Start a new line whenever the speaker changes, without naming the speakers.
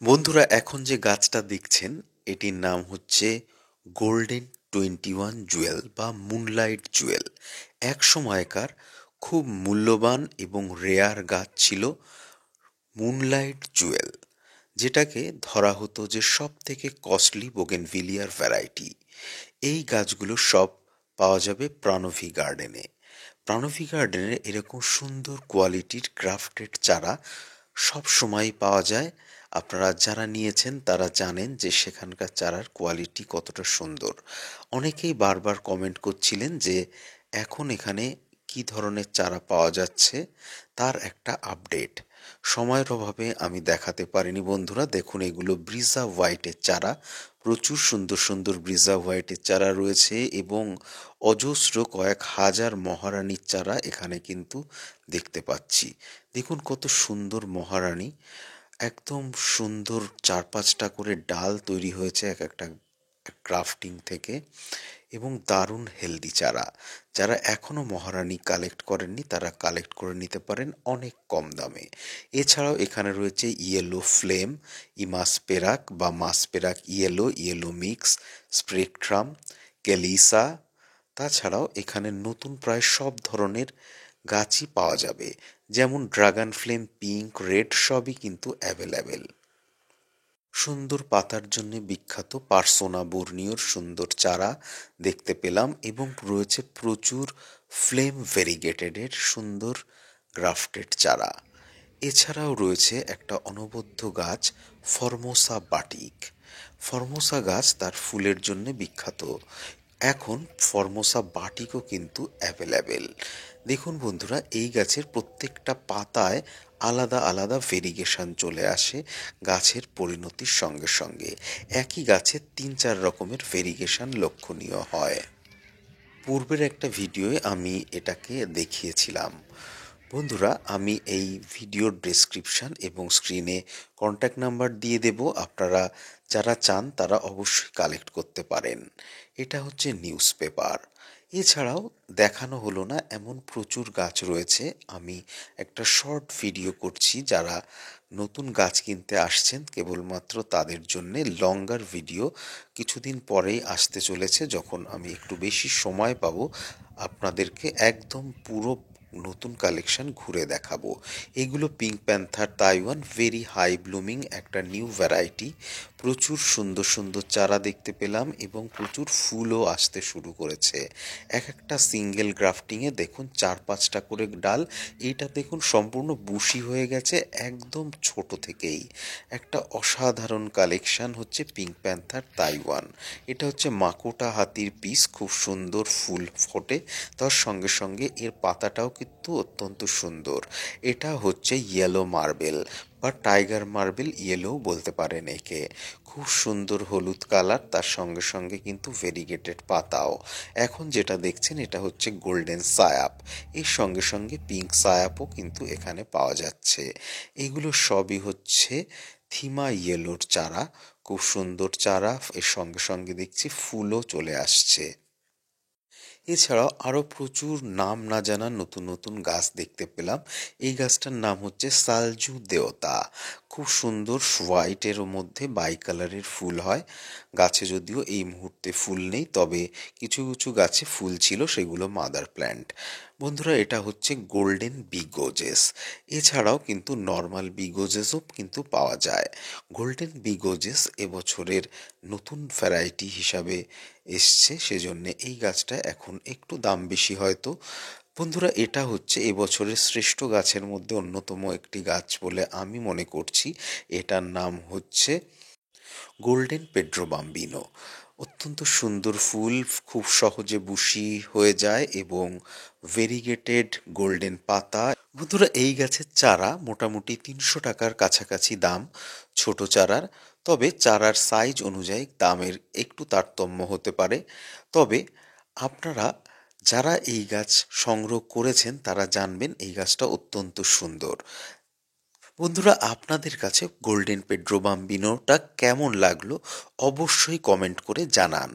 বন্ধুরা, এখন যে গাছটা দেখছেন এটির নাম হচ্ছে গোল্ডেন 21 জুয়েল বা মুনলাইট জুয়েল। এক সময়কার খুব মূল্যবান এবং রেয়ার গাছ ছিল মুনলাইট জুয়েল, যেটাকে ধরা হতো যে সব থেকে কস্টলি বোগেনভিলিয়ার ভ্যারাইটি। এই গাছগুলো সব পাওয়া যাবে প্রাণভী গার্ডেনে। প্রাণভী গার্ডেনে এরকম সুন্দর কোয়ালিটির ক্রাফটেড চারা সব সময় পাওয়া যায়। আপনারা যারা নিয়েছেন তারা জানেন যে সেখানকার চারার কোয়ালিটি কতটা সুন্দর। অনেকেই বারবার কমেন্ট করছিলেন যে এখন এখানে কি ধরনের চারা পাওয়া যাচ্ছে, তার একটা আপডেট। সময়ের অভাবে আমি দেখাতে পারিনি বন্ধুরা। দেখুন, এগুলো ব্রিজা হোয়াইটের চারা। প্রচুর সুন্দর সুন্দর ব্রিজা হোয়াইটের চারা রয়েছে এবং অজস্র কয়েক হাজার মহারানীর চারা এখানে কিন্তু দেখতে পাচ্ছি। দেখুন কত সুন্দর মহারানী, একদম সুন্দর 4-5টা করে ডাল তৈরি হয়েছে এক একটা ক্রাফটিং থেকে, এবং দারুণ হেলদি চারা। যারা এখনো মহারানী কালেক্ট করেননি তারা কালেক্ট করে নিতে পারেন অনেক কম দামে। এছাড়াও এখানে রয়েছে ইয়েলো ফ্লেম, ইমাসপেরাক বা মাসপেরাক ইয়েলো, ইয়েলো মিক্স, স্পেকট্রাম, ক্যালিসা। তাছাড়াও এখানে নতুন প্রায় সব ধরনের গাছই পাওয়া যাবে, যেমন ড্রাগন ফ্লেম, পিঙ্ক, রেড সবই কিন্তু অ্যাভেলেবেল। সুন্দর পাতার জন্য বিখ্যাত পার্সোনা বর্নিওর সুন্দর চারা দেখতে পেলাম, এবং রয়েছে প্রচুর ফ্লেম ভেরিগেটেডের সুন্দর গ্রাফটেড চারা। এছাড়াও রয়েছে একটা অনবদ্য গাছ, ফর্মোসা বাটিক। ফর্মোসা গাছ তার ফুলের জন্য বিখ্যাত। এখন ফর্মোসা বাটিকও কিন্তু অ্যাভেলেবেল। দেখুন বন্ধুরা, এই গাছের প্রত্যেকটা পাতায় আলাদা আলাদা ভেরিগেশন চলে আসে গাছের পরিণতির সঙ্গে সঙ্গে। একই গাছে 3-4 রকমের ভেরিগেশন লক্ষণীয় হয়। পূর্বের একটা ভিডিওয়ে আমি এটাকে দেখিয়েছিলাম। বন্ধুরা, আমি এই ভিডিওর ডেসক্রিপশন এবং স্ক্রিনে কন্ট্যাক্ট নাম্বার দিয়ে দেব। আপনারা যারা চান তারা অবশ্যই কালেক্ট করতে পারেন। এটা হচ্ছে নিউজ পেপার। এছাড়াও দেখানো হলো না এমন প্রচুর গাছ রয়েছে। আমি একটা শর্ট ভিডিও করছি, যারা নতুন গাছ কিনতে আসছেন কেবলমাত্র তাদের জন্যে লঙ্গার ভিডিও কিছুদিন পরেই আসতে চলেছে, যখন আমি একটু বেশি সময় পাবো আপনাদেরকে একদম পুরো নতুন কালেকশন ঘুরে দেখাবো। এগুলো pink panther Taiwan, very high blooming একটা নিউ ভ্যারাইটি। প্রচুর সুন্দর সুন্দর চারা দেখতে পেলাম এবং প্রচুর ফুলও আসতে শুরু করেছে। এক একটা সিঙ্গেল গ্রাফটিংয়ে দেখুন 4-5টা করে ডাল। এইটা দেখুন সম্পূর্ণ বুশি হয়ে গেছে একদম ছোট থেকেই। একটা অসাধারণ কালেকশন হচ্ছে পিঙ্ক প্যান্থার তাইওয়ান। এটা হচ্ছে মাকোটা হাতির পিস, খুব সুন্দর ফুল ফোটে, তার সঙ্গে সঙ্গে এর পাতাটাও কিন্তু অত্যন্ত সুন্দর। এটা হচ্ছে ইয়েলো মার্বেল বা টাইগার মার্বেল ইয়েলো বলতে পারেন একে। খুব সুন্দর হলুদ কালার, তার সঙ্গে সঙ্গে কিন্তু ভেরিগেটেড পাতাও। এখন যেটা দেখছেন এটা হচ্ছে গোল্ডেন সায়াপ, এর সঙ্গে সঙ্গে পিঙ্ক সায়াপও কিন্তু এখানে পাওয়া যাচ্ছে। এগুলো সবই হচ্ছে থিমা ইয়েলোর চারা, খুব সুন্দর চারা। এর সঙ্গে সঙ্গে দেখছি ফুলও চলে আসছে। এছাড়াও আরও প্রচুর নাম না জানা নতুন নতুন গাছ দেখতে পেলাম। এই গাছটার নাম হচ্ছে সালজু দেওতা। খুব সুন্দর হোয়াইটের মধ্যে বাই কালারের ফুল হয়। গাছে যদিও এই মুহূর্তে ফুল নেই, তবে কিছু কিছু গাছে ফুল ছিল, সেগুলো মাদার প্ল্যান্ট। বন্ধুরা, এটা হচ্ছে গোল্ডেন বিগোজেস। এছাড়াও কিন্তু নর্মাল বিগোজেসও কিন্তু পাওয়া যায়। গোল্ডেন বিগোজেস এবছরের নতুন ভ্যারাইটি হিসাবে এসছে, সেজন্যে এই গাছটা এখন একটু দাম বেশি হয়তো। বন্ধুরা, এটা হচ্ছে এবছরের শ্রেষ্ঠ গাছের মধ্যে অন্যতম একটি গাছ বলে আমি মনে করছি। এটার নাম হচ্ছে গোল্ডেন পেড্রো বাম্বিনো। অত্যন্ত সুন্দর ফুল, খুব সহজে বুশি হয়ে যায় এবং ভেরিগেটেড গোল্ডেন পাতা। বন্ধুরা, এই গাছের চারা মোটামুটি 300 টাকার কাছাকাছি দাম ছোট চারার। তবে চারার সাইজ অনুযায়ী দামের একটু তারতম্য হতে পারে। তবে আপনারা যারা এই গাছ সংগ্রহ করেছেন তারা জানবেন এই গাছটা অত্যন্ত সুন্দর। বন্ধুরা, আপনাদের কাছে গোল্ডেন পেড্রো বাম্বিনোটা কেমন লাগলো অবশ্যই কমেন্ট করে জানান।